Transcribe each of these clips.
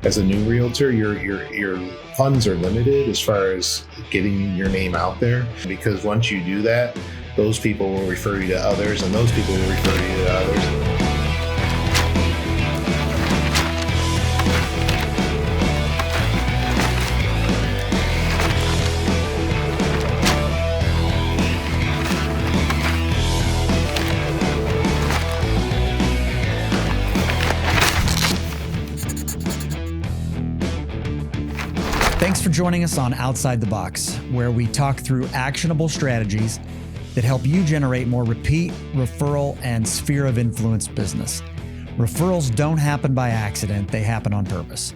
as a new realtor, your funds are limited as far as getting your name out there, because once you do that, those people will refer you to others, and those people will refer you to others. Thanks for joining us on Outside the Box, where we talk through actionable strategies that help you generate more repeat, referral, and sphere of influence business. Referrals don't happen by accident, they happen on purpose.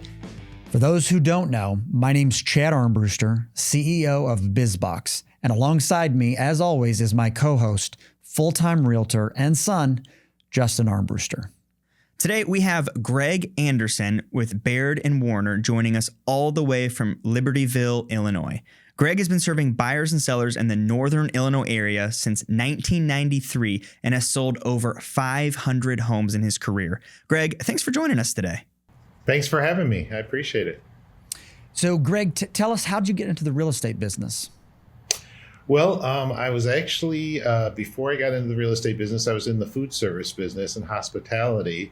For those who don't know, my name's Chad Armbruster, CEO of BizBox, and alongside me, as always, is my co-host, full-time realtor and son, Justin Armbruster. Today, we have Greg Anderson with Baird Warner joining us all the way from Libertyville, Illinois. Greg has been serving buyers and sellers in the northern Illinois area since 1993 and has sold over 500 homes in his career. Greg, thanks for joining us today. Thanks for having me. I appreciate it. So, Greg, tell us, how'd you get into the real estate business? Well, I was actually, before I got into the real estate business, I was in the food service business and hospitality.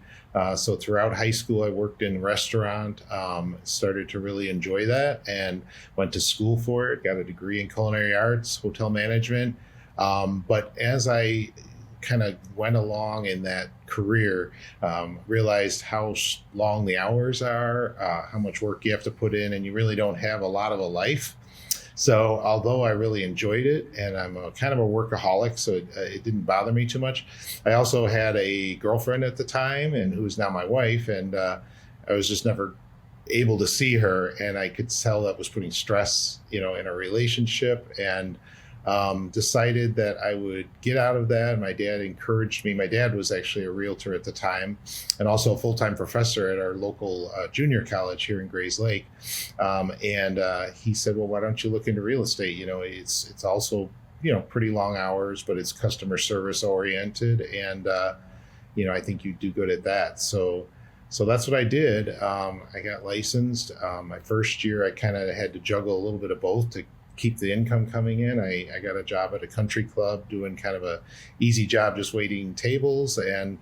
So throughout high school, I worked in restaurant, started to really enjoy that and went to school for it, got a degree in culinary arts, hotel management. But as I kind of went along in that career, realized how long the hours are, how much work you have to put in, and you really don't have a lot of a life. So although I really enjoyed it, and I'm kind of a workaholic, so it didn't bother me too much. I also had a girlfriend at the time, and who is now my wife, and I was just never able to see her, and I could tell that was putting stress, in a relationship, and decided that I would get out of that. My dad encouraged me. My dad was actually a realtor at the time and also a full-time professor at our local junior college here in Grays Lake. And he said, well, why don't you look into real estate? It's also, pretty long hours, but it's customer service oriented. And, I think you do good at that. So that's what I did. I got licensed. My first year, I kind of had to juggle a little bit of both to keep the income coming in. I got a job at a country club doing kind of a easy job, just waiting tables and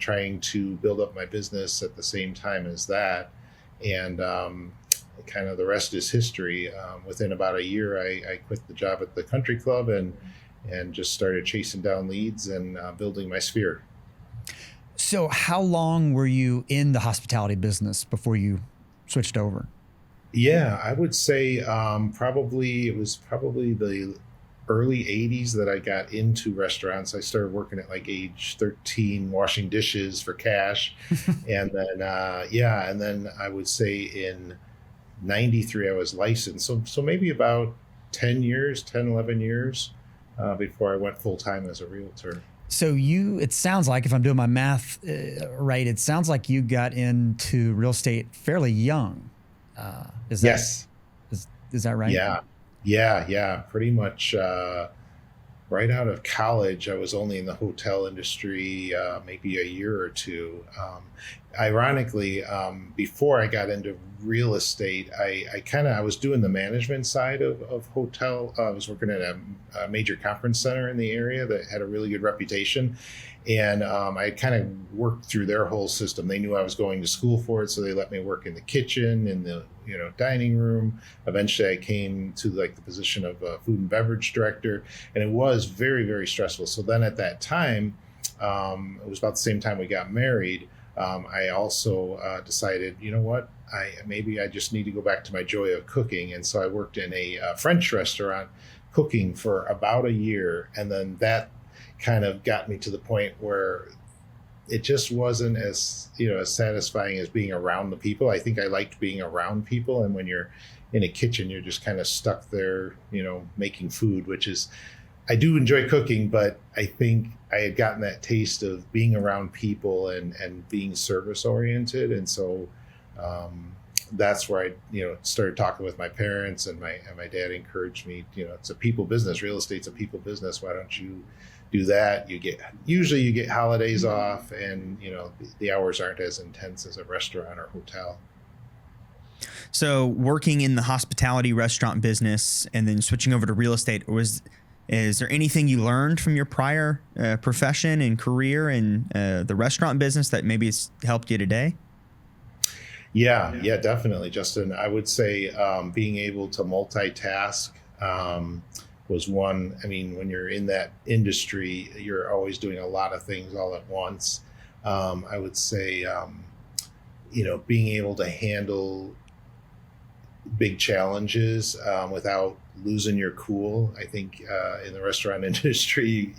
trying to build up my business at the same time as that. And kind of the rest is history. Within about a year, I quit the job at the country club and just started chasing down leads and building my sphere. So how long were you in the hospitality business before you switched over? Yeah, I would say it was probably the early 80s that I got into restaurants. I started working at like age 13, washing dishes for cash. And then, and then I would say in 93, I was licensed. So maybe about 11 years before I went full time as a realtor. So it sounds like, if I'm doing my math right, it sounds like you got into real estate fairly young. Is that right? Yeah. Pretty much right out of college, I was only in the hotel industry maybe a year or two. Ironically, before I got into real estate, I was doing the management side of hotel. I was working at a major conference center in the area that had a really good reputation. And I kind of worked through their whole system. They knew I was going to school for it, so they let me work in the kitchen, in the dining room. Eventually, I came to like the position of food and beverage director, and it was very, very stressful. So then at that time, it was about the same time we got married. I also decided, maybe I just need to go back to my joy of cooking, and so I worked in a French restaurant cooking for about a year, and then that kind of got me to the point where it just wasn't as satisfying as being around the people. I think I liked being around people, and when you're in a kitchen, you're just kind of stuck there, making food, which is, I do enjoy cooking, but I think I had gotten that taste of being around people and being service oriented, and so that's where I started talking with my parents, and my dad encouraged me. It's a people business. Real estate's a people business. Why don't you do that? You get holidays off, and the hours aren't as intense as a restaurant or hotel. So working in the hospitality restaurant business and then switching over to real estate, is there anything you learned from your prior profession and career in the restaurant business that maybe has helped you today? Yeah, definitely, Justin. I would say being able to multitask was one. I mean, when you're in that industry, you're always doing a lot of things all at once. I would say, being able to handle big challenges without losing your cool. I think in the restaurant industry,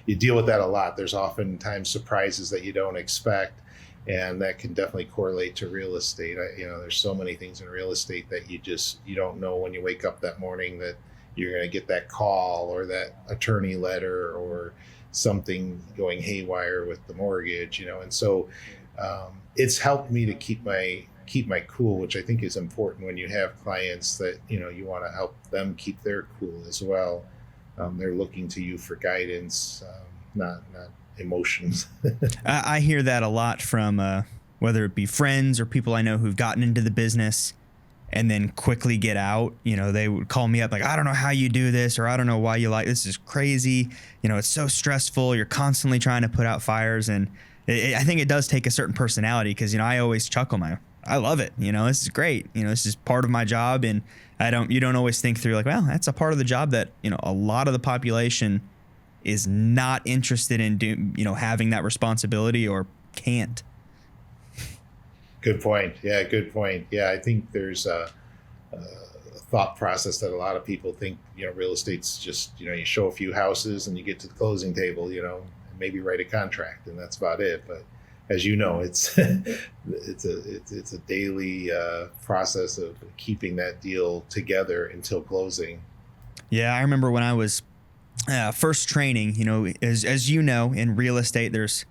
you deal with that a lot. There's oftentimes surprises that you don't expect, and that can definitely correlate to real estate. There's so many things in real estate that you don't know when you wake up that morning that you're going to get that call or that attorney letter or something going haywire with the mortgage. And so it's helped me to keep my cool, which I think is important when you have clients that you want to help them keep their cool as well. They're looking to you for guidance, not emotions. I hear that a lot from whether it be friends or people I know who've gotten into the business and then quickly get out. They would call me up like, I don't know how you do this, or I don't know why you like this. Is crazy. It's so stressful. You're constantly trying to put out fires, and I think it does take a certain personality, because I always chuckle. I love it. This is great. This is part of my job, and you don't always think through like, well, that's a part of the job that a lot of the population is not interested in having that responsibility or can't. Good point. Yeah, good point. Yeah, I think there's a thought process that a lot of people think, real estate's just, you show a few houses and you get to the closing table, and maybe write a contract, and that's about it. But as you know, it's it's a daily process of keeping that deal together until closing. Yeah, I remember when I was first training, as you know, in real estate, there's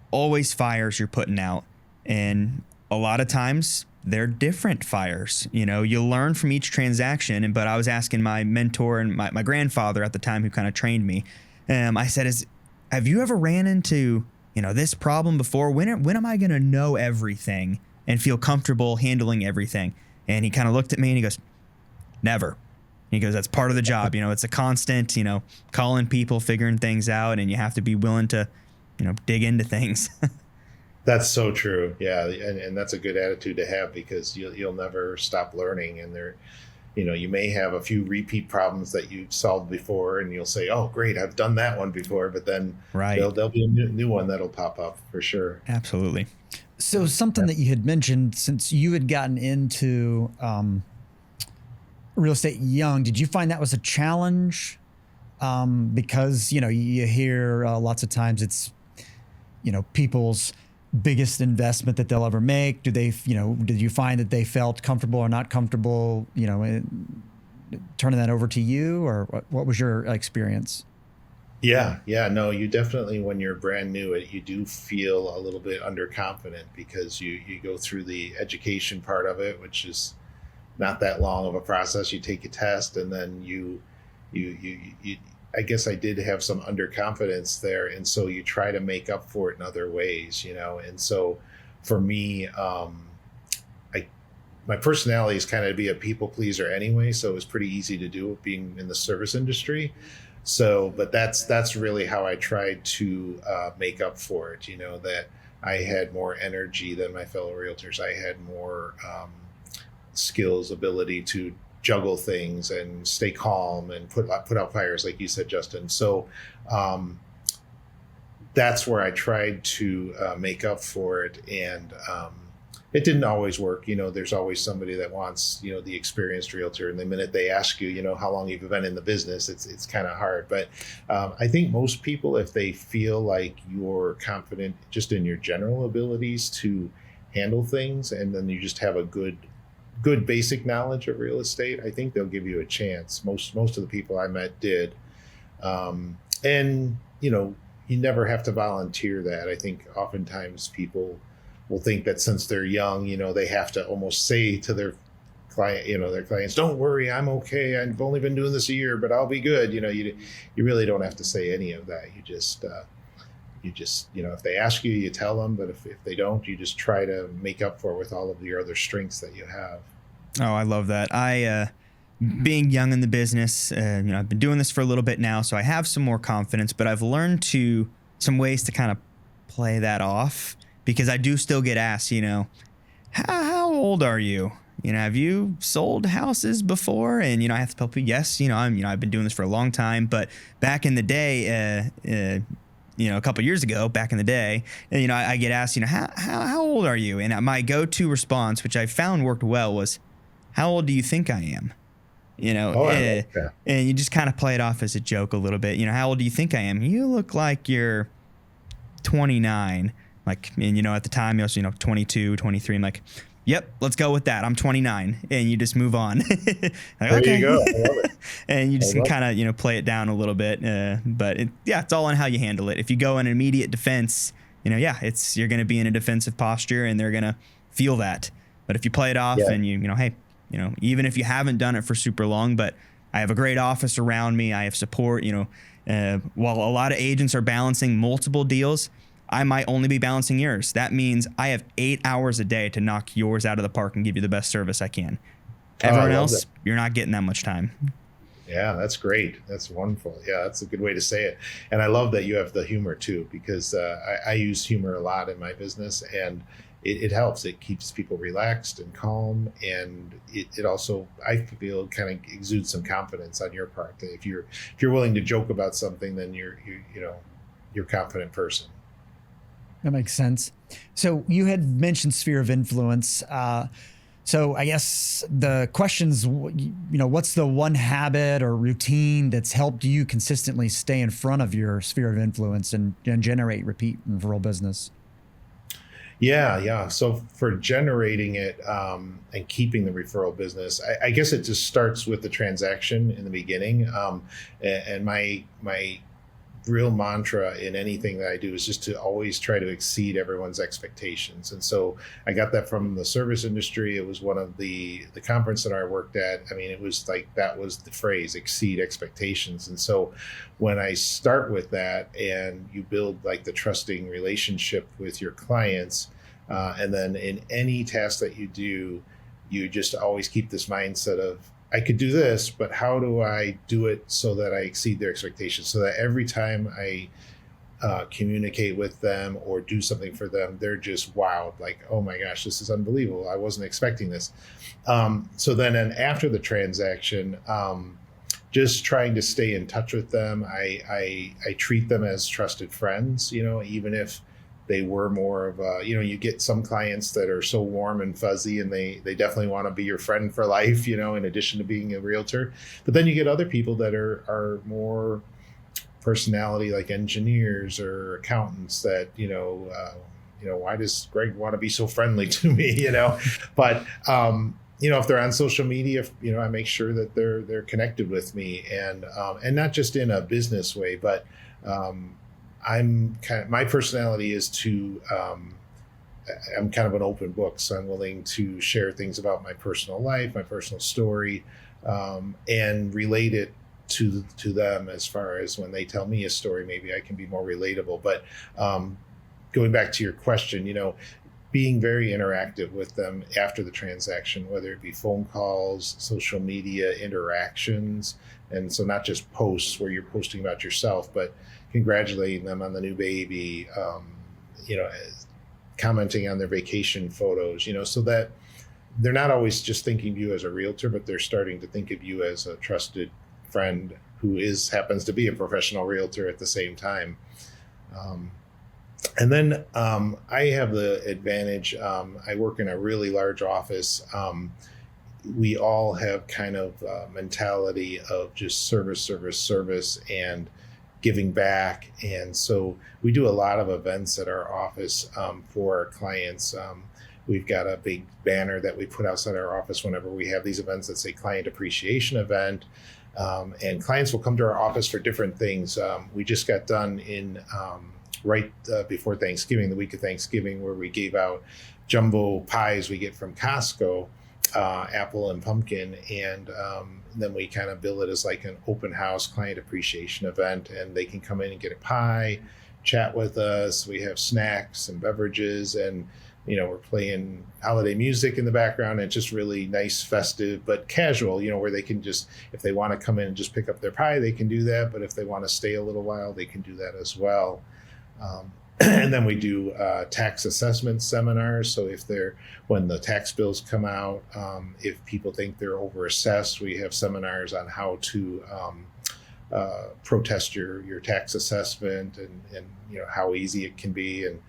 always fires you're putting out, and a lot of times they're different fires. You learn from each transaction. But I was asking my mentor and my grandfather at the time, who kind of trained me. I said, have you ever ran into this problem before? When am I going to know everything and feel comfortable handling everything? And he kind of looked at me and he goes, never. He goes, that's part of the job. It's a constant, calling people, figuring things out, and you have to be willing to, dig into things. That's so true. Yeah. And that's a good attitude to have, because you'll never stop learning. And you may have a few repeat problems that you solved before, and you'll say, oh, great, I've done that one before. But then there'll be a new one that'll pop up for sure. Absolutely. So something that you had mentioned, since you had gotten into real estate young, did you find that was a challenge? Because, you hear lots of times it's, people's biggest investment that they'll ever make. Did you find that they felt comfortable or not comfortable, turning that over to you, or what was your experience? Yeah. No, you definitely, when you're brand new, you do feel a little bit underconfident, because you go through the education part of it, which is not that long of a process. You take a test, and then you I guess I did have some underconfidence there. And so you try to make up for it in other ways, and so for me, my personality is kind of to be a people pleaser anyway. So it was pretty easy to do, being in the service industry. So, but that's really how I tried to make up for it, that I had more energy than my fellow realtors. I had more skills, ability to juggle things and stay calm and put out fires, like you said, Justin. So that's where I tried to make up for it. And it didn't always work. There's always somebody that wants, the experienced realtor. And the minute they ask you, how long you've been in the business, it's kind of hard. But I think most people, if they feel like you're confident just in your general abilities to handle things, and then you just have a good basic knowledge of real estate, I think they'll give you a chance. Most of the people I met did. And, you never have to volunteer that. I think oftentimes people will think that since they're young, they have to almost say to their client, their clients, don't worry, I'm okay. I've only been doing this a year, but I'll be good. You really don't have to say any of that. You just, you just, if they ask you, you tell them, but if they don't, you just try to make up for it with all of your other strengths that you have. Oh, I love that. Being young in the business, I've been doing this for a little bit now, so I have some more confidence, but I've learned some ways to kind of play that off, because I do still get asked, how old are you? Have you sold houses before? And, I have to tell people, yes, I've been doing this for a long time, but back in the day, a couple years ago, back in the day, I get asked, how old are you? And my go-to response, which I found worked well, was, how old do you think I am? Oh, I like that. And you just kind of play it off as a joke a little bit. How old do you think I am? You look like you're 29. And at the time, I was, 22, 23. I'm like, yep, let's go with that. I'm 29. And you just move on. Like, there okay. you go. I love it. And you just can kind of, play it down a little bit. But it's all on how you handle it. If you go in immediate defense, you're going to be in a defensive posture, and they're going to feel that. But if you play it off and hey, even if you haven't done it for super long, but I have a great office around me, I have support, while a lot of agents are balancing multiple deals, I might only be balancing yours. That means I have 8 hours a day to knock yours out of the park and give you the best service I can. Everyone else, you're not getting that much time. Yeah, that's great. That's wonderful. Yeah, that's a good way to say it. And I love that you have the humor too, because I use humor a lot in my business, and it helps. It keeps people relaxed and calm, and it also, I feel, kind of exudes some confidence on your part. That if you're willing to joke about something, then you're a confident person. That makes sense. So you had mentioned sphere of influence. So I guess the question's, what's the one habit or routine that's helped you consistently stay in front of your sphere of influence and generate repeat referral business? Yeah. So for generating it and keeping the referral business, I guess it just starts with the transaction in the beginning. And my real mantra in anything that I do is just to always try to exceed everyone's expectations. And so I got that from the service industry. It was one of the conference that I worked at. I mean, it was like, that was the phrase, exceed expectations. And so when I start with that, and you build like the trusting relationship with your clients, and then in any task that you do, you just always keep this mindset of, I could do this, but how do I do it so that I exceed their expectations? So that every time I communicate with them or do something for them, they're just wowed, like, oh my gosh, this is unbelievable. I wasn't expecting this. So then after the transaction, just trying to stay in touch with them. I treat them as trusted friends, even if they were more of a, you get some clients that are so warm and fuzzy, and they definitely want to be your friend for life, in addition to being a realtor. But then you get other people that are more personality, like engineers or accountants that, why does Greg want to be so friendly to me, But, if they're on social media, I make sure that they're connected with me, and not just in a business way, but my personality is to, I'm kind of an open book. So I'm willing to share things about my personal life, my personal story, and relate it to them, as far as when they tell me a story, maybe I can be more relatable. But going back to your question, being very interactive with them after the transaction, whether it be phone calls, social media interactions. And so not just posts where you're posting about yourself, but congratulating them on the new baby, commenting on their vacation photos, so that they're not always just thinking of you as a realtor, but they're starting to think of you as a trusted friend who happens to be a professional realtor at the same time. And then I have the advantage. I work in a really large office. We all have kind of a mentality of just service, and giving back. And so we do a lot of events at our office for our clients. We've got a big banner that we put outside our office whenever we have these events that say client appreciation event. And clients will come to our office for different things. We just got done in before Thanksgiving, the week of Thanksgiving, where we gave out jumbo pies we get from Costco, apple and pumpkin, and then we kind of bill it as like an open house client appreciation event, and they can come in and get a pie, chat with us. We have snacks and beverages, and we're playing holiday music in the background. It's just really nice, festive, but casual, where they can just, if they want to come in and just pick up their pie, they can do that. But if they want to stay a little while, they can do that as well. And then we do tax assessment seminars. So when the tax bills come out, if people think they're overassessed, we have seminars on how to protest your tax assessment, and how easy it can be. And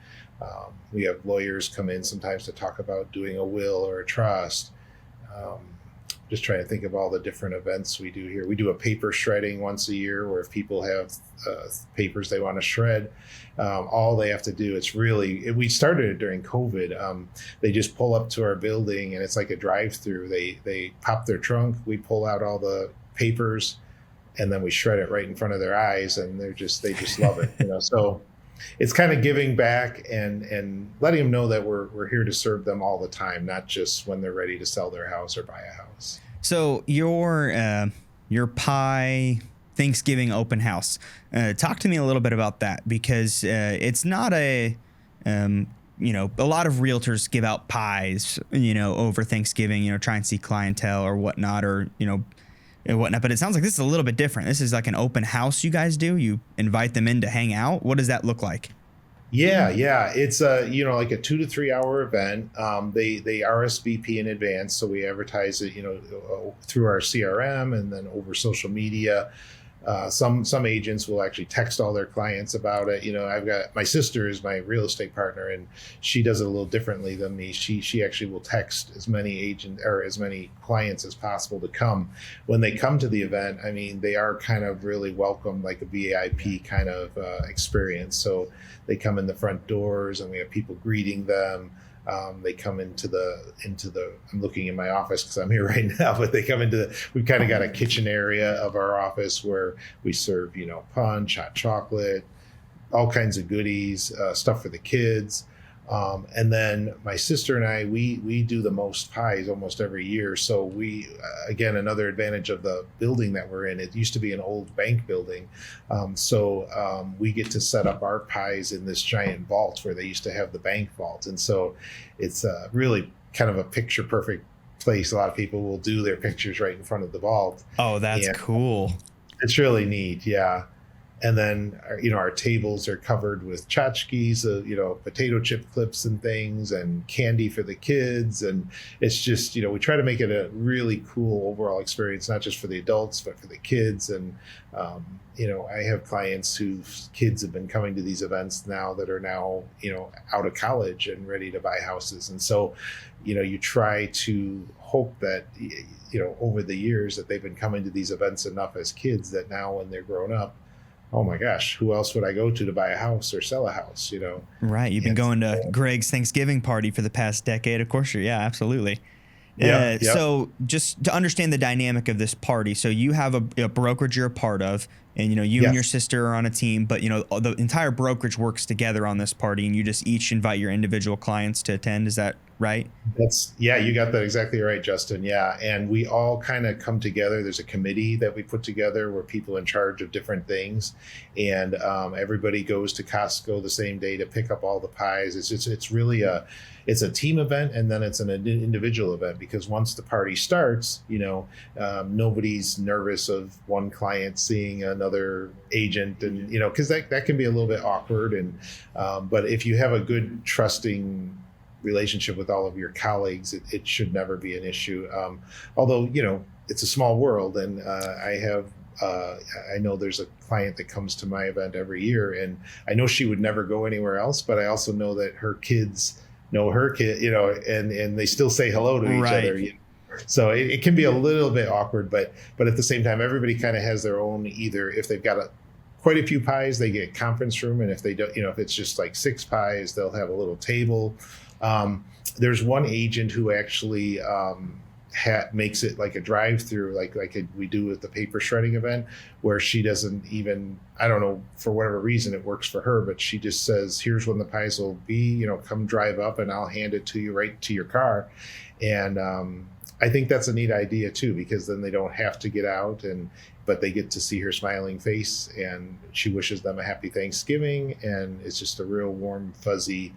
we have lawyers come in sometimes to talk about doing a will or a trust. Just trying to think of all the different events we do here. We do a paper shredding once a year, where if people have papers they want to shred, all they have to do, we started it during COVID. They just pull up to our building, and it's like a drive-through. They pop their trunk, we pull out all the papers, and then we shred it right in front of their eyes, and they just love it. So it's kind of giving back and letting them know that we're here to serve them all the time, not just when they're ready to sell their house or buy a house. So your pie Thanksgiving open house, talk to me a little bit about that, because it's not a lot of realtors give out pies, over Thanksgiving, try and see clientele or whatnot, or, and whatnot. But it sounds like this is a little bit different. This is like an open house you guys do. You invite them in to hang out. What does that look like? Yeah. It's like a 2 to 3 hour event. They RSVP in advance, so we advertise it, through our CRM and then over social media. Some agents will actually text all their clients about it. I've got my sister is my real estate partner, and she does it a little differently than me. She actually will text as many clients as possible to come. When they come to the event, they are kind of really welcome, like a VIP kind of experience. So they come in the front doors, and we have people greeting them. They come into the. I'm looking in my office because I'm here right now, but they come we've kind of got a kitchen area of our office where we serve, punch, hot chocolate, all kinds of goodies, stuff for the kids. And then my sister and I, we do the most pies almost every year. So we, again, another advantage of the building that we're in, it used to be an old bank building. So we get to set up our pies in this giant vault where they used to have the bank vault. And so it's really kind of a picture perfect place. A lot of people will do their pictures right in front of the vault. Oh, that's cool. It's really neat. Yeah. And then, our tables are covered with tchotchkes, potato chip clips and things, and candy for the kids. And it's just, we try to make it a really cool overall experience, not just for the adults, but for the kids. And, I have clients whose kids have been coming to these events now that are now, out of college and ready to buy houses. And so, you try to hope that, over the years that they've been coming to these events enough as kids that now when they're grown up, oh my gosh, who else would I go to buy a house or sell a house, Right. You've been going to Greg's Thanksgiving party for the past decade. Of course, yeah, absolutely. Yeah. So just to understand the dynamic of this party, so you have a brokerage you're a part of, and you and your sister are on a team, but the entire brokerage works together on this party, and you just each invite your individual clients to attend. Is that right? You got that exactly right, Justin. Yeah. And we all kind of come together. There's a committee that we put together where people in charge of different things, and everybody goes to Costco the same day to pick up all the pies. It's really a team event, and then it's an individual event, because once the party starts, nobody's nervous of one client seeing another agent, and because that can be a little bit awkward. And but if you have a good trusting relationship with all of your colleagues, it should never be an issue. Although it's a small world, and I know there's a client that comes to my event every year, and I know she would never go anywhere else, but I also know that her kids know her kid, and they still say hello to each other. So it can be a little bit awkward, but at the same time, everybody kind of has their own, either if they've got quite a few pies, they get a conference room. And if they don't, if it's just like 6 pies, they'll have a little table. There's one agent who actually makes it like a drive-through, like we do with the paper shredding event, where she doesn't even, I don't know, for whatever reason it works for her, but she just says, here's when the pies will be, come drive up and I'll hand it to you right to your car. And I think that's a neat idea too, because then they don't have to get out, but they get to see her smiling face, and she wishes them a happy Thanksgiving, and it's just a real warm, fuzzy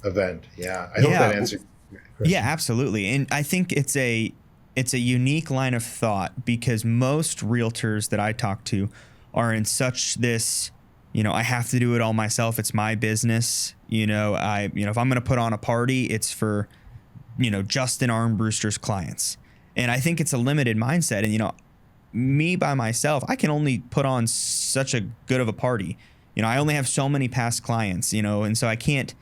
event. Yeah, I hope that answered your question. Yeah, absolutely. And I think it's a unique line of thought, because most realtors that I talk to are in such this, I have to do it all myself. It's my business. If I'm going to put on a party, it's for, Justin Armbruster's clients. And I think it's a limited mindset. And, me by myself, I can only put on such a good of a party. I only have so many past clients, and so I can't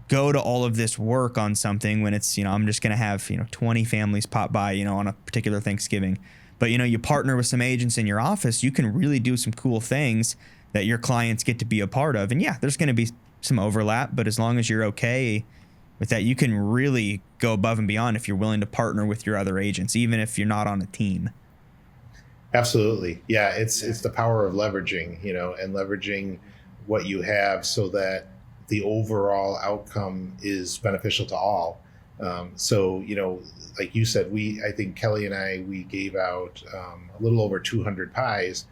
go to all of this work on something when it's, I'm just going to have, 20 families pop by, on a particular Thanksgiving. But, you partner with some agents in your office, you can really do some cool things that your clients get to be a part of. And yeah, there's going to be some overlap, but as long as you're okay with that, you can really go above and beyond if you're willing to partner with your other agents, even if you're not on a team. Absolutely. Yeah. It's the power of leveraging, and leveraging what you have so that the overall outcome is beneficial to all. So, like you said, I think Kelly and we gave out a little over 200 pies,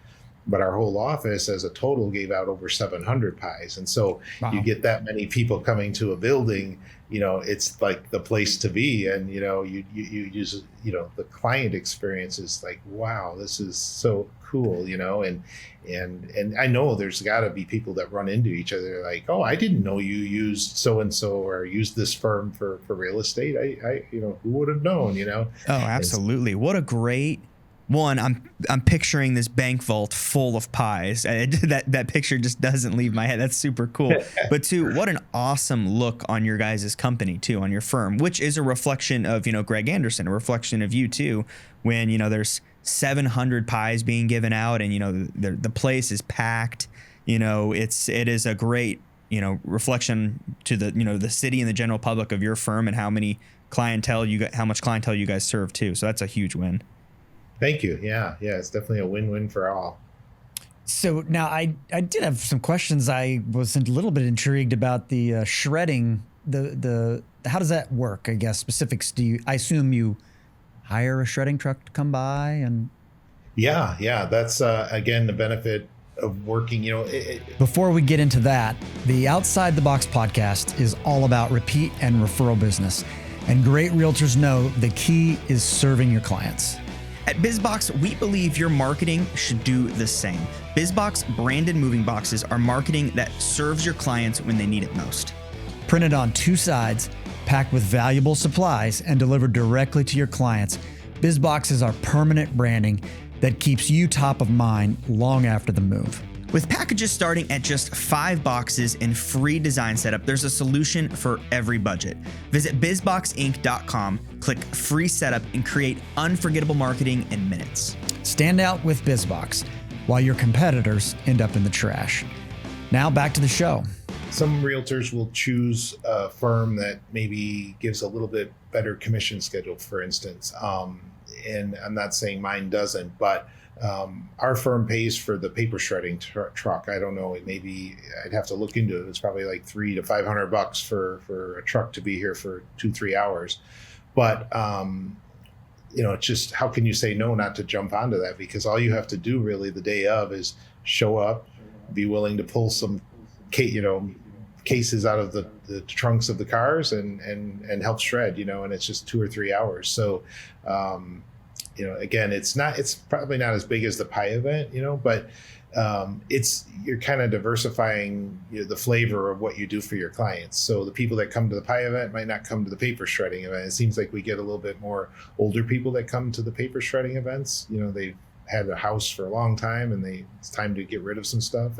but our whole office as a total gave out over 700 pies. And so Wow. you get that many people coming to a building, it's like the place to be. And, you use, the client experience is like, wow, this is so cool, and I know there's got to be people that run into each other like, oh, I didn't know you used so-and-so or used this firm for real estate. I who would have known, Oh, absolutely. What a great one. I'm picturing this bank vault full of pies. That picture just doesn't leave my head. That's super cool. But two, what an awesome look on your guys' company too, on your firm, which is a reflection of, Greg Anderson, a reflection of you too, when, there's 700 pies being given out and, the place is packed. It is a great, reflection to the, the city and the general public of your firm and how much clientele you guys serve too. So that's a huge win. Thank you. Yeah. It's definitely a win-win for all. So now I did have some questions. I was a little bit intrigued about the shredding. The how does that work? I guess specifics. I assume you hire a shredding truck to come by and. Yeah. That's again the benefit of working. Before we get into that, the Outside the Box podcast is all about repeat and referral business, and great realtors know the key is serving your clients. At BizBox, we believe your marketing should do the same. BizBox branded moving boxes are marketing that serves your clients when they need it most. Printed on two sides, packed with valuable supplies, and delivered directly to your clients, BizBox is our permanent branding that keeps you top of mind long after the move. With packages starting at just 5 boxes and free design setup, there's a solution for every budget. Visit bizboxinc.com, click free setup, and create unforgettable marketing in minutes. Stand out with BizBox while your competitors end up in the trash. Now back to the show. Some realtors will choose a firm that maybe gives a little bit better commission schedule, for instance. And I'm not saying mine doesn't, but our firm pays for the paper shredding truck. I don't know. Maybe I'd have to look into it. It's probably like $300 to $500 for a truck to be here for 2-3 hours. But it's just, how can you say no not to jump onto that? Because all you have to do really the day of is show up, be willing to pull some, cases out of the trunks of the cars and help shred. And it's just 2 or 3 hours. So. Again, it's probably not as big as the pie event, but you're kind of diversifying the flavor of what you do for your clients. So the people that come to the pie event might not come to the paper shredding event. It seems like we get a little bit more older people that come to the paper shredding events. They've had a house for a long time and it's time to get rid of some stuff.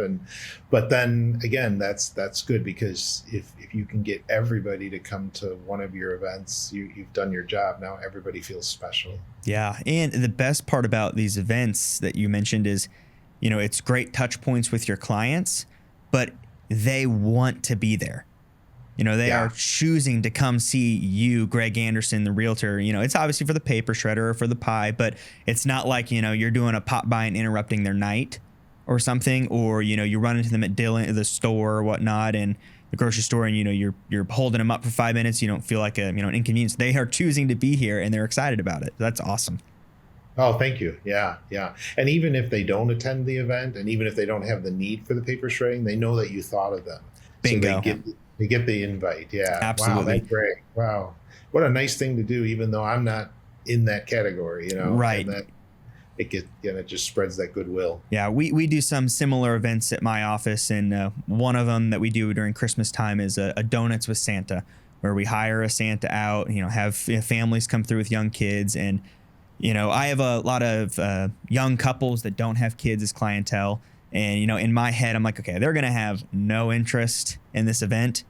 But then again, that's good, because if you can get everybody to come to one of your events, you've done your job. Now everybody feels special. Yeah. And the best part about these events that you mentioned is, it's great touch points with your clients, but they want to be there. They are choosing to come see you, Greg Anderson, the realtor. It's obviously for the paper shredder or for the pie, but it's not like, you're doing a pop by and interrupting their night or something, or, you run into them at the store or whatnot, and the grocery store and, you're holding them up for 5 minutes. You don't feel like an inconvenience. They are choosing to be here and they're excited about it. That's awesome. Oh, thank you. Yeah, yeah. And even if they don't attend the event, and even if they don't have the need for the paper shredding, they know that you thought of them. Bingo. So they get the invite. Yeah. Absolutely. Wow, that's great. Wow. What a nice thing to do, even though I'm not in that category, Right. And that it just spreads that goodwill. Yeah, we do some similar events at my office, and one of them that we do during Christmas time is a Donuts with Santa, where we hire a Santa out, have families come through with young kids. And I have a lot of young couples that don't have kids as clientele. And, in my head, I'm like, okay, they're going to have no interest in this event,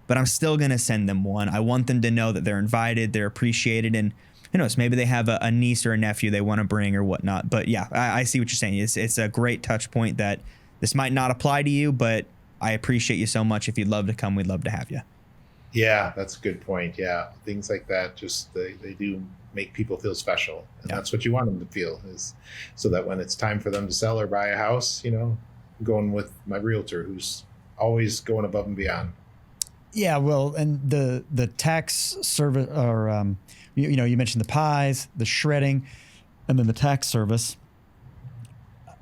but I'm still going to send them one. I want them to know that they're invited, they're appreciated. And who knows, maybe they have a niece or a nephew they want to bring or whatnot. But yeah, I see what you're saying. It's a great touch point that this might not apply to you, but I appreciate you so much. If you'd love to come, we'd love to have you. Yeah, that's a good point. Yeah. Things like that, just they do make people feel special. And that's what you want them to feel, is so that when it's time for them to sell or buy a house, I'm going with my realtor who's always going above and beyond. Yeah, well, and the tax service, or you mentioned the pies, the shredding, and then the tax service.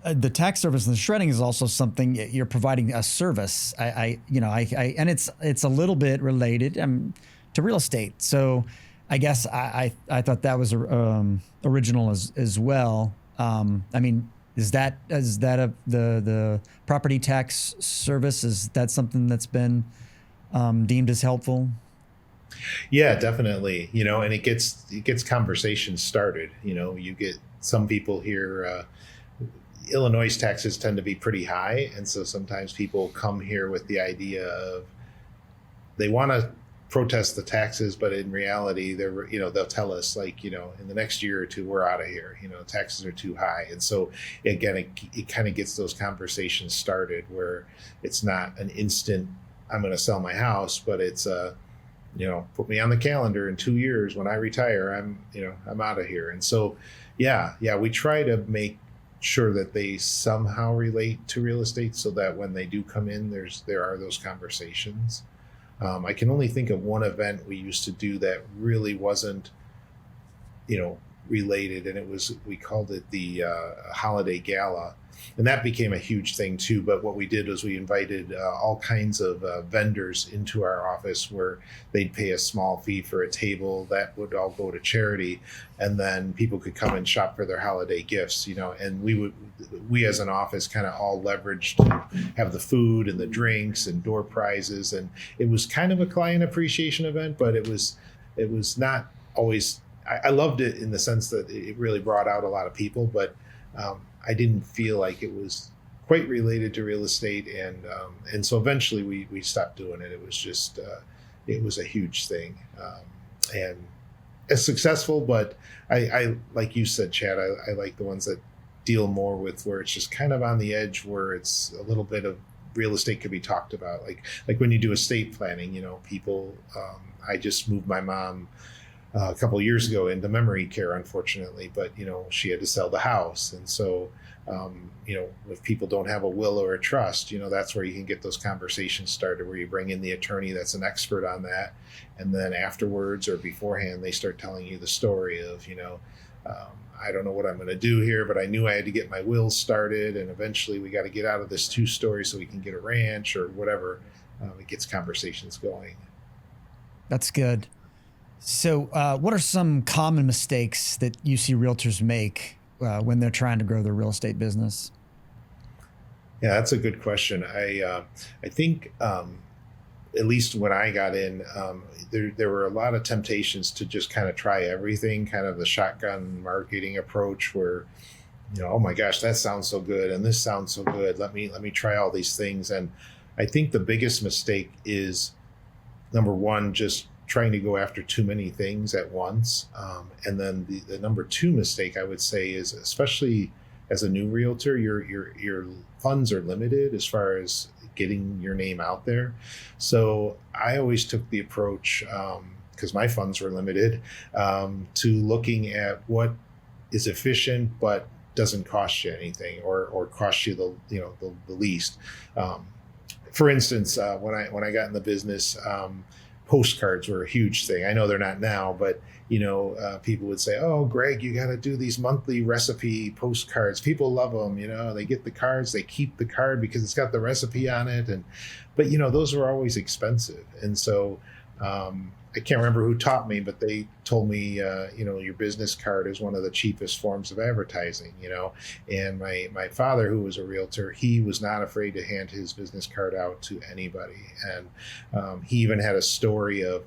The tax service and the shredding is also something you're providing a service. And it's a little bit related to real estate. So I guess I thought that was original as well. Is that the property tax service? Is that something that's been deemed as helpful? Yeah, definitely. And it gets conversations started. You get some people here. Illinois taxes tend to be pretty high, and so sometimes people come here with the idea of they want to protest the taxes, but in reality, they'll tell us, like, in the next year or two, we're out of here. Taxes are too high, and so again, it kind of gets those conversations started where it's not an instant, I'm going to sell my house, but it's put me on the calendar in 2 years when I retire, I'm out of here. And so, yeah, we try to make sure that they somehow relate to real estate so that when they do come in, there are those conversations. I can only think of one event we used to do that really wasn't, related, and we called it the holiday gala, and that became a huge thing too. But what we did was we invited all kinds of vendors into our office where they'd pay a small fee for a table that would all go to charity, and then people could come and shop for their holiday gifts, and we as an office kind of all leveraged to have the food and the drinks and door prizes, and it was kind of a client appreciation event, but it was not always. I loved it in the sense that it really brought out a lot of people, but I didn't feel like it was quite related to real estate, and so eventually we stopped doing it. It was just it was a huge thing, and it's successful. But I like you said, Chad, I like the ones that deal more with where it's just kind of on the edge, where it's a little bit of real estate could be talked about, like when you do estate planning. People. I just moved my mom a couple of years ago into memory care, unfortunately, but she had to sell the house, and so if people don't have a will or a trust, that's where you can get those conversations started, where you bring in the attorney that's an expert on that, and then afterwards or beforehand they start telling you the story of I don't know what I'm going to do here, but I knew I had to get my will started, and eventually we got to get out of this 2-story so we can get a ranch or whatever. It gets conversations going. That's good. So what are some common mistakes that you see realtors make when they're trying to grow their real estate business? Yeah, that's a good question. I think at least when I got in, there were a lot of temptations to just kind of try everything, kind of the shotgun marketing approach where, oh my gosh, that sounds so good, and this sounds so good. Let me try all these things. And I think the biggest mistake is, number one, just trying to go after too many things at once. And then the number two mistake I would say is, especially as a new realtor, your funds are limited as far as getting your name out there. So I always took the approach, because my funds were limited, to looking at what is efficient but doesn't cost you anything, or cost you the least. for instance, when I got in the business, postcards were a huge thing. I know they're not now, but people would say, "Oh, Greg, you got to do these monthly recipe postcards. People love them. They get the cards, they keep the card because it's got the recipe on it." But those were always expensive, and so I can't remember who taught me, but they told me, your business card is one of the cheapest forms of advertising. And my father, who was a realtor, he was not afraid to hand his business card out to anybody. And he even had a story of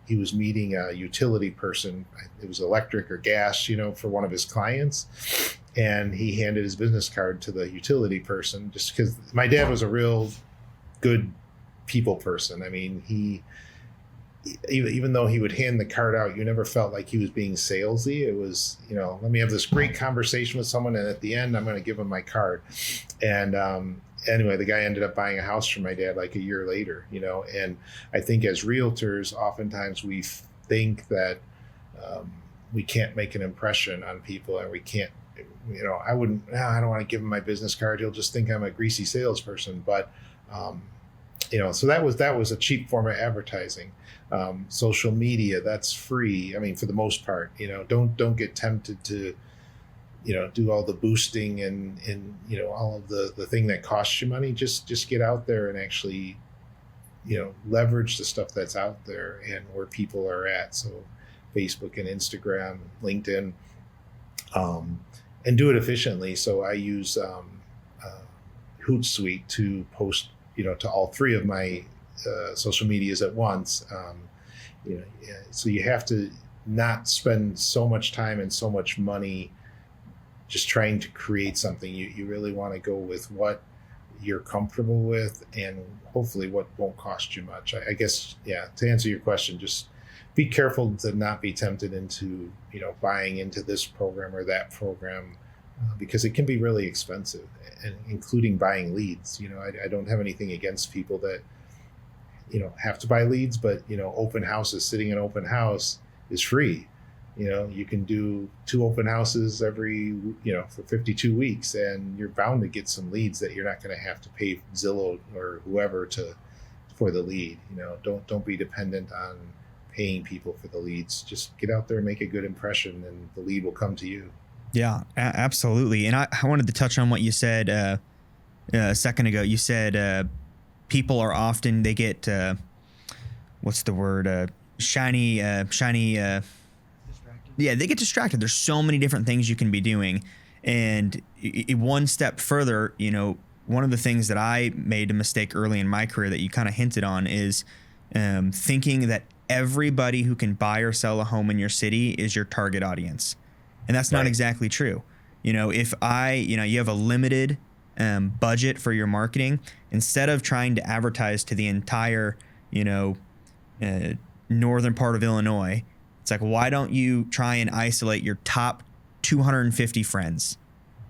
he was meeting a utility person. It was electric or gas, for one of his clients. And he handed his business card to the utility person just because my dad was a real good people person. I mean, even though he would hand the card out, you never felt like he was being salesy. It was, let me have this great conversation with someone, and at the end, I'm going to give him my card. And anyway, the guy ended up buying a house from my dad like a year later, And I think as realtors, oftentimes we think that we can't make an impression on people, and we can't. I don't want to give him my business card. He'll just think I'm a greasy salesperson. But so that was a cheap form of advertising. Social media, that's free. I mean, for the most part, don't get tempted to, do all the boosting and all of the thing that costs you money. Just get out there and actually, leverage the stuff that's out there and where people are at. So Facebook and Instagram, LinkedIn, and do it efficiently. So I use Hootsuite to post, to all three of my social medias at once. So you have to not spend so much time and so much money just trying to create something. You really want to go with what you're comfortable with and hopefully what won't cost you much. I guess, to answer your question, just be careful to not be tempted into, buying into this program or that program because it can be really expensive, and including buying leads. I don't have anything against people that have to buy leads, but open houses, sitting in an open house is free. You can do 2 open houses every for 52 weeks, and you're bound to get some leads that you're not going to have to pay Zillow or whoever for the lead. Don't be dependent on paying people for the leads. Just get out there and make a good impression, and the lead will come to you. Yeah, absolutely. And I wanted to touch on what you said a second ago. You said people are often, they get, what's the word? Shiny. Yeah, they get distracted. There's so many different things you can be doing. And one step further, one of the things that I made a mistake early in my career that you kind of hinted on is thinking that everybody who can buy or sell a home in your city is your target audience. And that's not exactly true. If you have a limited budget for your marketing, instead of trying to advertise to the entire, northern part of Illinois, it's like, why don't you try and isolate your top 250 friends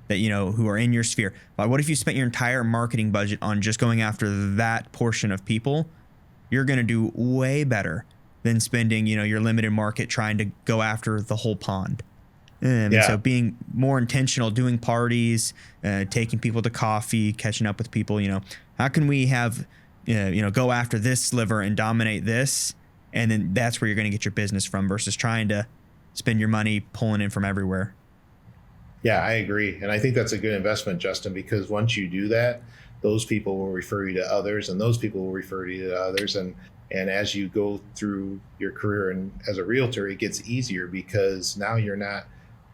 that, who are in your sphere? But what if you spent your entire marketing budget on just going after that portion of people? You're going to do way better than spending, your limited market trying to go after the whole pond. So being more intentional, doing parties, taking people to coffee, catching up with people, how can we have, go after this sliver and dominate this? And then that's where you're going to get your business from versus trying to spend your money pulling in from everywhere. Yeah, I agree. And I think that's a good investment, Justin, because once you do that, those people will refer you to others, and those people will refer you to others. And as you go through your career and as a realtor, it gets easier because now you're not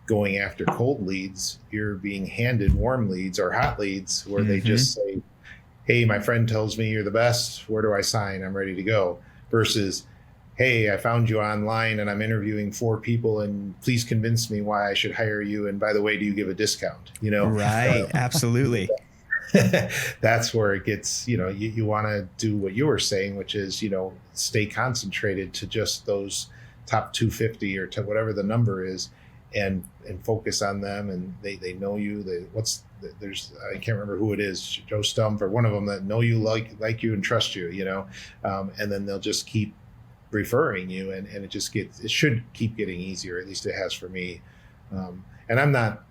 going after cold leads. You're being handed warm leads or hot leads where they just say, "Hey, my friend tells me you're the best. Where do I sign? I'm ready to go." Versus, "Hey, I found you online and I'm interviewing 4 people, and please convince me why I should hire you. And by the way, do you give a discount?" Right. Absolutely. That's where it gets, you want to do what you were saying, which is, stay concentrated to just those top 250 or to whatever the number is, and focus on them. And they know you. I can't remember who it is, Joe Stump or one of them that know you, like you and trust you, and then they'll just keep referring you, and it should keep getting easier. At least it has for me. And I'm not,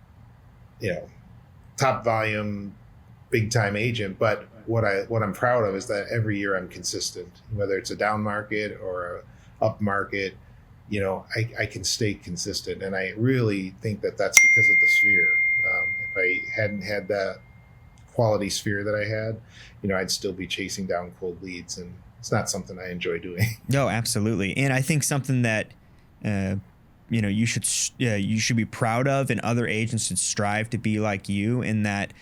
top volume big time agent, but what I'm proud of is that every year I'm consistent, whether it's a down market or a up market. I can stay consistent, and I really think that that's because of the sphere. If I hadn't had that quality sphere that I had, I'd still be chasing down cold leads, and it's not something I enjoy doing. No, absolutely. And I think something that you should be proud of, and other agents should strive to be like you, in that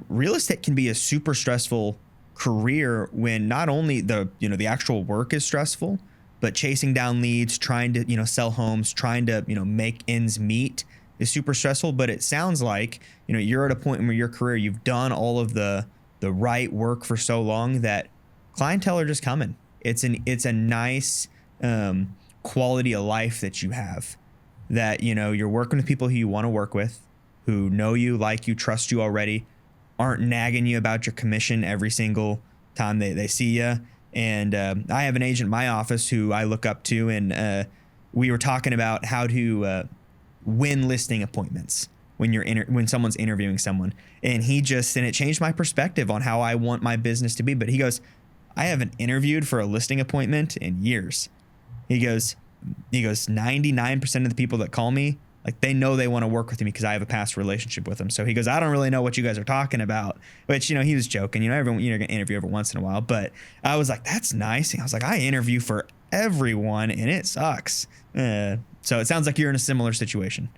real estate can be a super stressful career when not only the actual work is stressful, but chasing down leads, trying to sell homes, trying to make ends meet is super stressful. But it sounds like you're at a point in your career, you've done all of the right work for so long that clientele are just coming. It's a nice quality of life that you have, that you're working with people who you want to work with, who know you, like you, trust you already, aren't nagging you about your commission every single time they see you. And I have an agent in my office who I look up to, and we were talking about how to win listing appointments when someone's interviewing someone. And it changed my perspective on how I want my business to be. But he goes, I haven't interviewed for a listing appointment in years. He goes, 99% of the people that call me, like, they know they want to work with me because I have a past relationship with them. So he goes, I don't really know what you guys are talking about, which, he was joking, everyone, going to interview every once in a while, but I was like, that's nice. And I was like, I interview for everyone and it sucks. So it sounds like you're in a similar situation.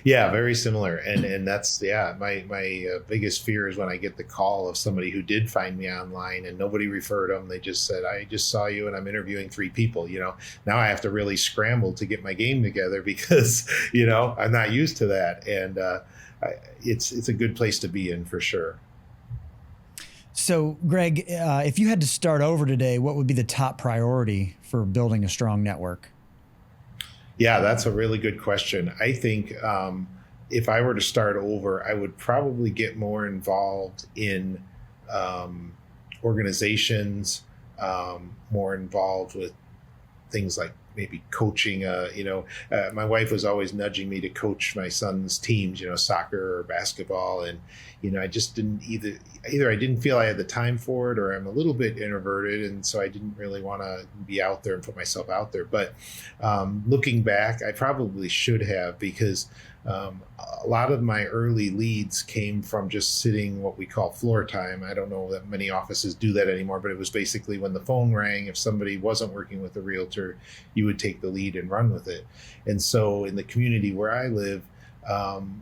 Yeah, very similar. And that's, my biggest fear is when I get the call of somebody who did find me online and nobody referred them. They just said, I just saw you and I'm interviewing 3 people. Now I have to really scramble to get my game together because, I'm not used to that. And it's a good place to be in, for sure. So, Greg, if you had to start over today, what would be the top priority for building a strong network? Yeah, that's a really good question. I think if I were to start over, I would probably get more involved in organizations, more involved with things like maybe coaching. My wife was always nudging me to coach my son's teams, soccer or basketball. And, I just didn't either I didn't feel I had the time for it, or I'm a little bit introverted. And so I didn't really want to be out there and put myself out there. But looking back, I probably should have, because a lot of my early leads came from just sitting what we call floor time. I don't know that many offices do that anymore, but it was basically when the phone rang, if somebody wasn't working with a realtor, you would take the lead and run with it. And so in the community where I live,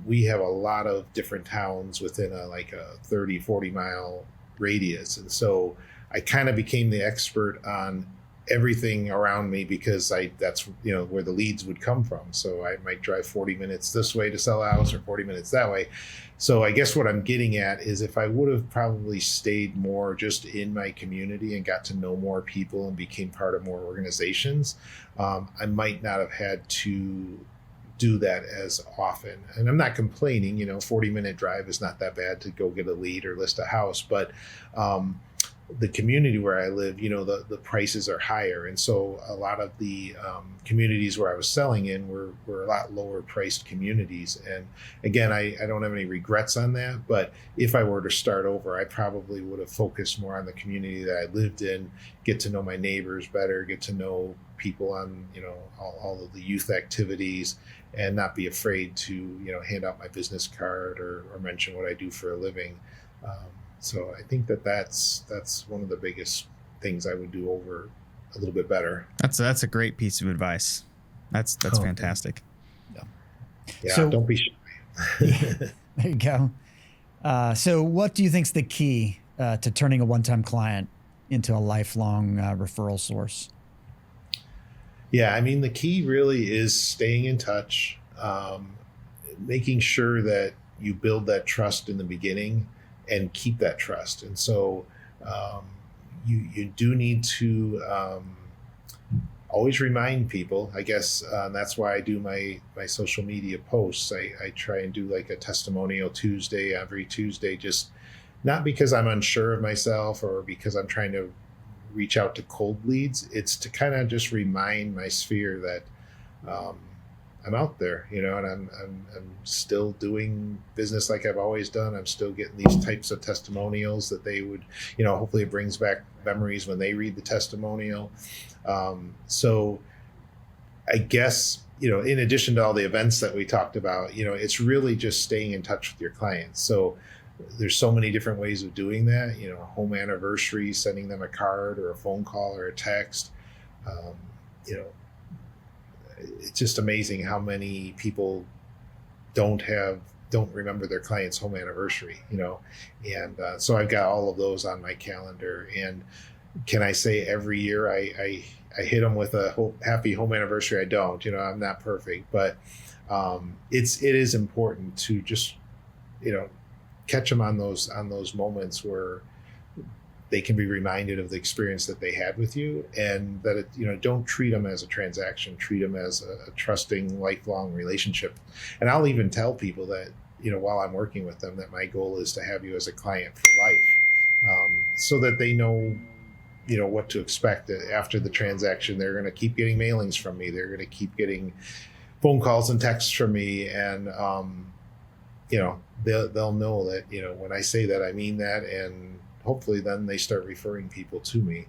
we have a lot of different towns within a 30, 40 mile radius. And so I kind of became the expert on everything around me, because that's where the leads would come from. So I might drive 40 minutes this way to sell a house, or 40 minutes that way. So I guess what I'm getting at is, if I would have probably stayed more just in my community and got to know more people and became part of more organizations, I might not have had to do that as often. And I'm not complaining, 40-minute drive is not that bad to go get a lead or list a house, but the community where I live, the prices are higher. And so a lot of the communities where I was selling in were a lot lower priced communities. And again, I don't have any regrets on that, but if I were to start over, I probably would have focused more on the community that I lived in, get to know my neighbors better, get to know people on, all of the youth activities, and not be afraid to, hand out my business card or mention what I do for a living. So I think that's one of the biggest things I would do over a little bit better. That's a great piece of advice. That's fantastic. Yeah, so, don't be shy. There you go. So what do you think's the key to turning a one-time client into a lifelong referral source? Yeah, I mean, the key really is staying in touch, making sure that you build that trust in the beginning and keep that trust. And so you do need to always remind people, I guess. That's why I do my social media posts. I try and do like a testimonial Tuesday, every Tuesday, just not because I'm unsure of myself or because I'm trying to reach out to cold leads. It's to kind of just remind my sphere that I'm out there, and I'm still doing business like I've always done. I'm still getting these types of testimonials that they would, hopefully it brings back memories when they read the testimonial. So I guess, in addition to all the events that we talked about, it's really just staying in touch with your clients. So there's so many different ways of doing that, home anniversary, sending them a card or a phone call or a text. It's just amazing how many people don't remember their client's home anniversary, and so I've got all of those on my calendar. And can I say every year I hit them with a happy home anniversary? I don't, I'm not perfect, but it is important to just, catch them on those moments where they can be reminded of the experience that they had with you, and that don't treat them as a transaction, treat them as a trusting, lifelong relationship. And I'll even tell people that, while I'm working with them, that my goal is to have you as a client for life, so that they know, what to expect after the transaction. They're going to keep getting mailings from me. They're going to keep getting phone calls and texts from me. And, they'll know that, when I say that, I mean that. And hopefully then they start referring people to me,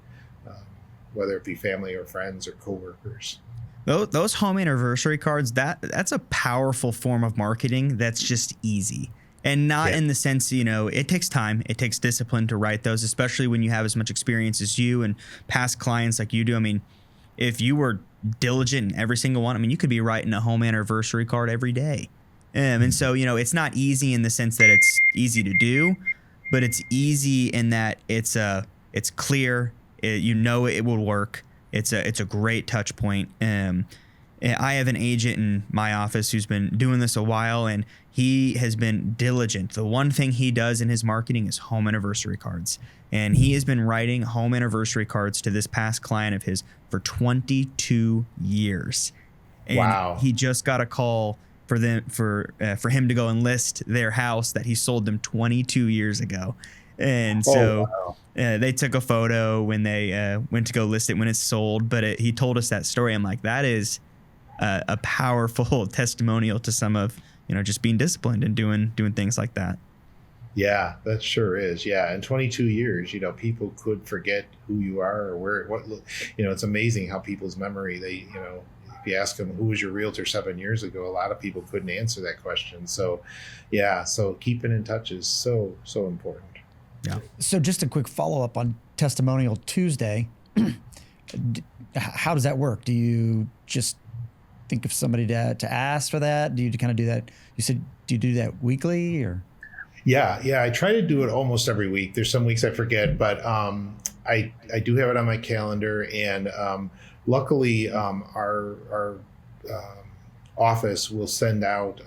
whether it be family or friends or coworkers. Those home anniversary cards, that's a powerful form of marketing that's just easy. And not in the sense, it takes time. It takes discipline to write those, especially when you have as much experience as you and past clients like you do. I mean, if you were diligent in every single one, you could be writing a home anniversary card every day. And so, it's not easy in the sense that it's easy to do, but it's easy in that it's clear. It will work. It's a great touch point. I have an agent in my office who's been doing this a while, and he has been diligent. The one thing he does in his marketing is home anniversary cards. And he has been writing home anniversary cards to this past client of his for 22 years. And wow. He just got a call for him to go and list their house that he sold them 22 years ago. And so they took a photo when they went to go list it when it's sold. But he told us that story. I'm like, that is a powerful testimonial to some of, just being disciplined and doing things like that. Yeah, that sure is. Yeah. In 22 years, people could forget who you are or it's amazing how people's memory, if you ask them, who was your realtor 7 years ago, a lot of people couldn't answer that question. So yeah, so keeping in touch is so important. Yeah. So just a quick follow-up on Testimonial Tuesday. How does that work? Do you just think of somebody to ask for that? Do you kind of do that? You said, do you do that weekly or? Yeah. I try to do it almost every week. There's some weeks I forget, but I do have it on my calendar. And luckily, our office will send out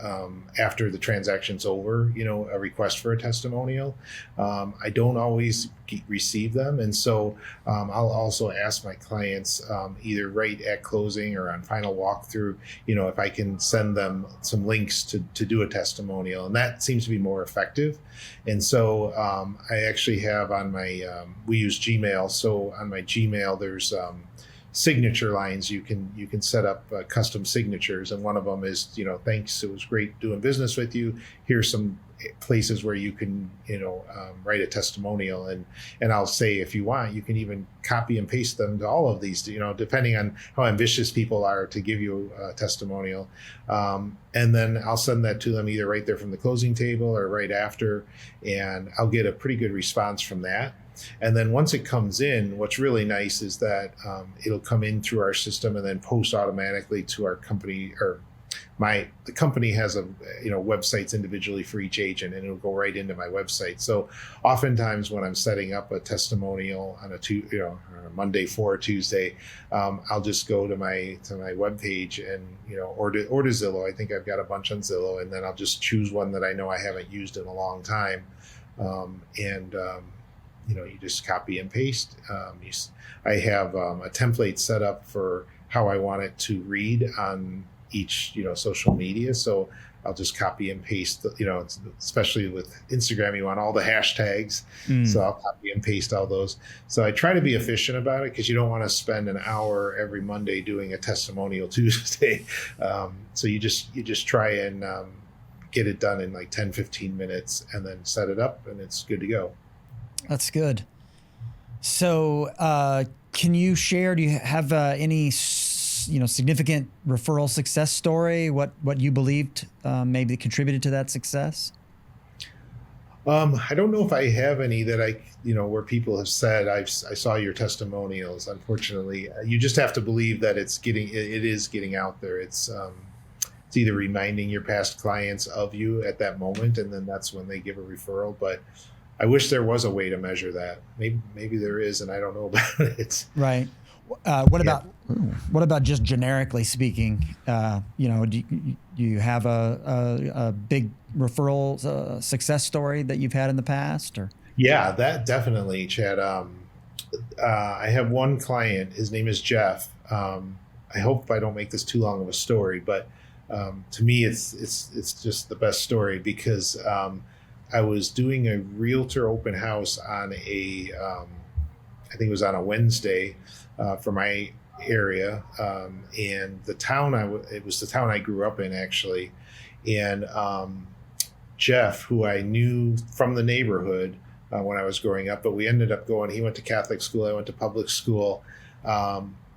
after the transaction's over, a request for a testimonial. I don't always receive them. And so I'll also ask my clients either right at closing or on final walkthrough, if I can send them some links to do a testimonial. And that seems to be more effective. And so I actually have on my, we use Gmail. So on my Gmail, there's signature lines. You can set up custom signatures, and one of them is, thanks, it was great doing business with you. Here's some places where you can write a testimonial, and I'll say, if you want, you can even copy and paste them to all of these, depending on how ambitious people are to give you a testimonial, and then I'll send that to them either right there from the closing table or right after, and I'll get a pretty good response from that. And then once it comes in, what's really nice is that it'll come in through our system and then post automatically to our company, or the company has websites individually for each agent, and it'll go right into my website. So oftentimes when I'm setting up a testimonial on a Monday for a Tuesday, I'll just go to my webpage and or to Zillow. I think I've got a bunch on Zillow, and then I'll just choose one that I know I haven't used in a long time, you just copy and paste. I have a template set up for how I want it to read on each, social media. So I'll just copy and paste, especially with Instagram, you want all the hashtags. So I'll copy and paste all those. So I try to be efficient about it because you don't want to spend an hour every Monday doing a testimonial Tuesday. So you just try and get it done in like 10, 15 minutes and then set it up and it's good to go. That's good. So can you share, do you have any significant referral success story, what you believed maybe contributed to that success? I don't know if I have any that where people have said, I saw your testimonials. Unfortunately, you just have to believe that it is getting out there. It's either reminding your past clients of you at that moment, and then that's when they give a referral. But I wish there was a way to measure that. Maybe there is, and I don't know about it. Right. What about just generically speaking? Do you have a big referral success story that you've had in the past? Or Yeah, that definitely, Chad. I have one client. His name is Jeff. I hope I don't make this too long of a story, but to me, it's just the best story because I was doing a realtor open house on I think it was on a Wednesday for my area, and the town it was the town I grew up in actually, and Jeff, who I knew from the neighborhood when I was growing up, but we ended up going. He went to Catholic school. I went to public school.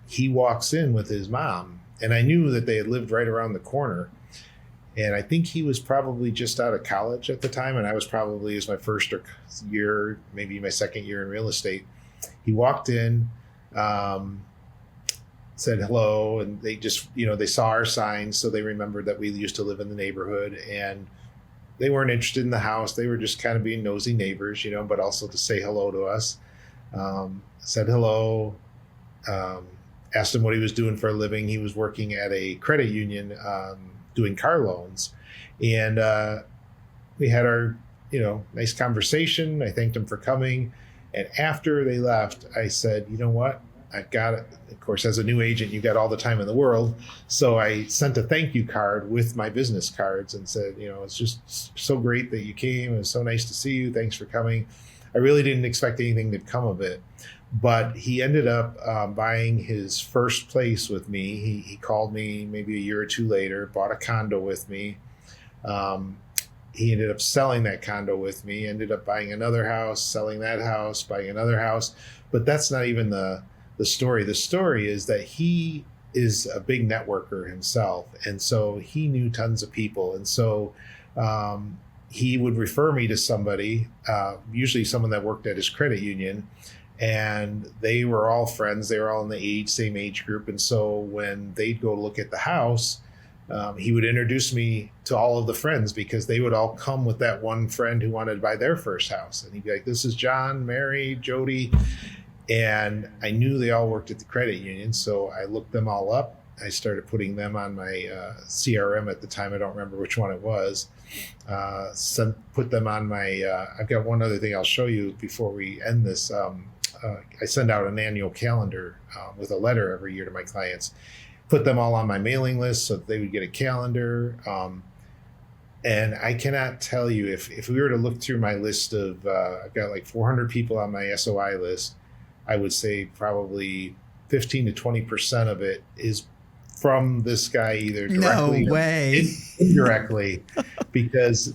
He walks in with his mom, and I knew that they had lived right around the corner. And I think he was probably just out of college at the time, and I was probably my first year, maybe my second year in real estate. He walked in, said hello, and they just, they saw our signs, so they remembered that we used to live in the neighborhood, and they weren't interested in the house. They were just kind of being nosy neighbors, but also to say hello to us. Said hello, asked him what he was doing for a living. He was working at a credit union, doing car loans, and we had our nice conversation. I thanked him for coming, and after they left, I said, you know what, I've got it. Of course, as a new agent, you got all the time in the world, so I sent a thank you card with my business cards and said, it's just so great that you came. It was so nice to see you. Thanks for coming. I really didn't expect anything to come of it. But he ended up buying his first place with me. He called me maybe a year or two later, bought a condo with me. He ended up selling that condo with me, ended up buying another house, selling that house, buying another house. But that's not even the story. The story is that he is a big networker himself. And so he knew tons of people. And so he would refer me to somebody, usually someone that worked at his credit union. And they were all friends. They were all in the same age group. And so when they'd go look at the house, he would introduce me to all of the friends because they would all come with that one friend who wanted to buy their first house. And he'd be like, this is John, Mary, Jody. And I knew they all worked at the credit union. So I looked them all up. I started putting them on my CRM at the time. I don't remember which one it was. Put them on my, I've got one other thing I'll show you before we end this. I send out an annual calendar with a letter every year to my clients, put them all on my mailing list so that they would get a calendar. And I cannot tell you if we were to look through my list of, I've got like 400 people on my SOI list, I would say probably 15 to 20% of it is from this guy, either directly or indirectly, because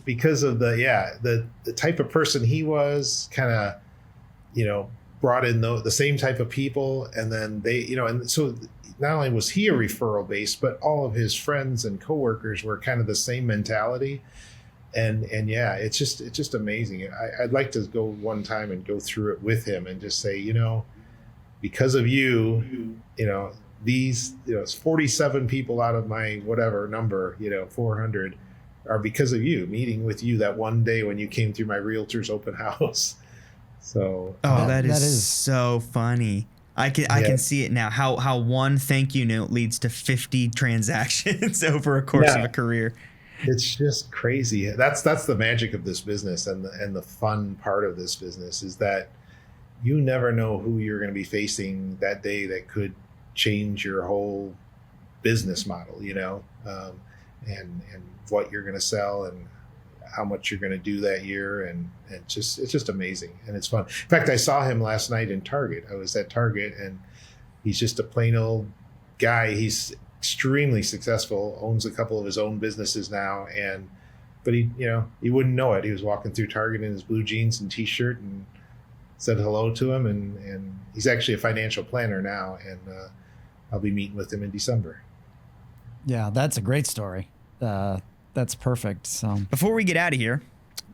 of the type of person he was, kind of, brought in the same type of people. And then they, and so not only was he a referral based, but all of his friends and coworkers were kind of the same mentality. And yeah, it's just amazing. I'd like to go one time and go through it with him and just say, because of you, these, it's 47 people out of my whatever number, 400 are because of you, meeting with you that one day when you came through my realtor's open house. So that is so funny. I can see it now. How one thank you note leads to 50 transactions over a course of a career. It's just crazy. That's the magic of this business, and the fun part of this business is that you never know who you're going to be facing that day that could change your whole business model. and what you're going to sell and how much you're going to do that year. And it's just amazing. And it's fun. In fact, I saw him last night in Target. I was at Target, and he's just a plain old guy. He's extremely successful, owns a couple of his own businesses now. But he wouldn't know it. He was walking through Target in his blue jeans and t-shirt, and said hello to him. And he's actually a financial planner now. And I'll be meeting with him in December. Yeah, that's a great story. That's perfect. So Before we get out of here,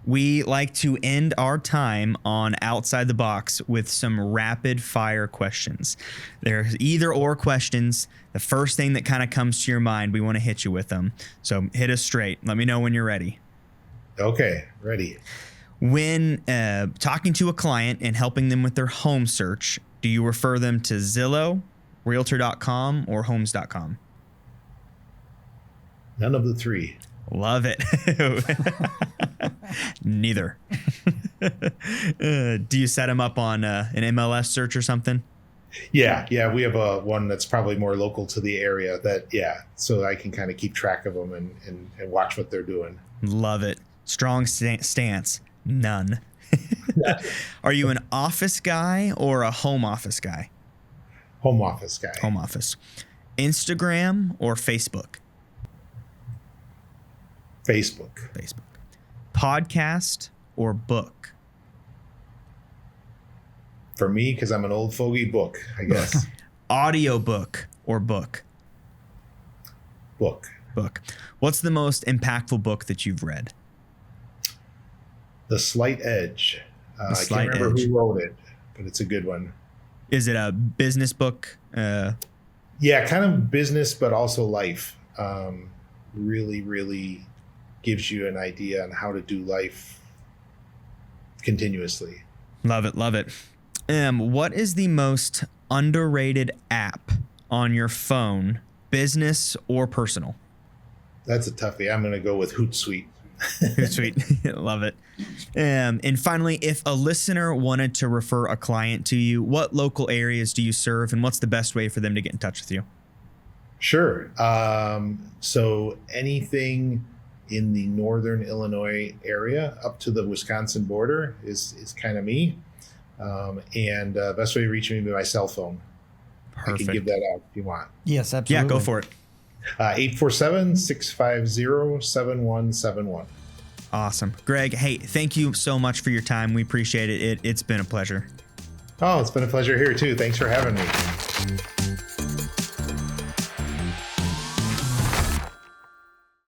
we like to end our time on Outside the Box with some rapid fire questions. They're either or questions. The first thing that kind of comes to your mind, we want to hit you with them. So hit us straight. Let me know when you're ready. Okay, ready. When talking to a client and helping them with their home search, do you refer them to Zillow, realtor.com, or homes.com? None of the three. Love it. Neither. Do you set them up on an MLS search or something? Yeah. We have one that's probably more local to the area so I can kind of keep track of them and watch what they're doing. Love it. Strong stance. None. Are you an office guy or a home office guy? Home office guy. Home office. Instagram or Facebook? Facebook. Podcast or book? For me, because I'm an old fogey, book, I guess. Audiobook or book? Book. What's the most impactful book that you've read? The Slight Edge. I Slight can't remember Edge. who wrote it, but it's a good one. Is it a business book? Yeah, kind of business, but also life. Really, really gives you an idea on how to do life continuously. Love it. What is the most underrated app on your phone, business or personal? That's a toughie. I'm going to go with Hootsuite. Sweet. Love it. And finally, if a listener wanted to refer a client to you, what local areas do you serve, and what's the best way for them to get in touch with you? Sure. So anything in the northern Illinois area up to the Wisconsin border is kind of me. And best way to reach me would be my cell phone. Perfect. I can give that out if you want. yes, absolutely. Yeah, go for it. 847-650-7171. Awesome. Greg, hey, thank you so much for your time. We appreciate it. It's been a pleasure. Oh, it's been a pleasure here too. Thanks for having me.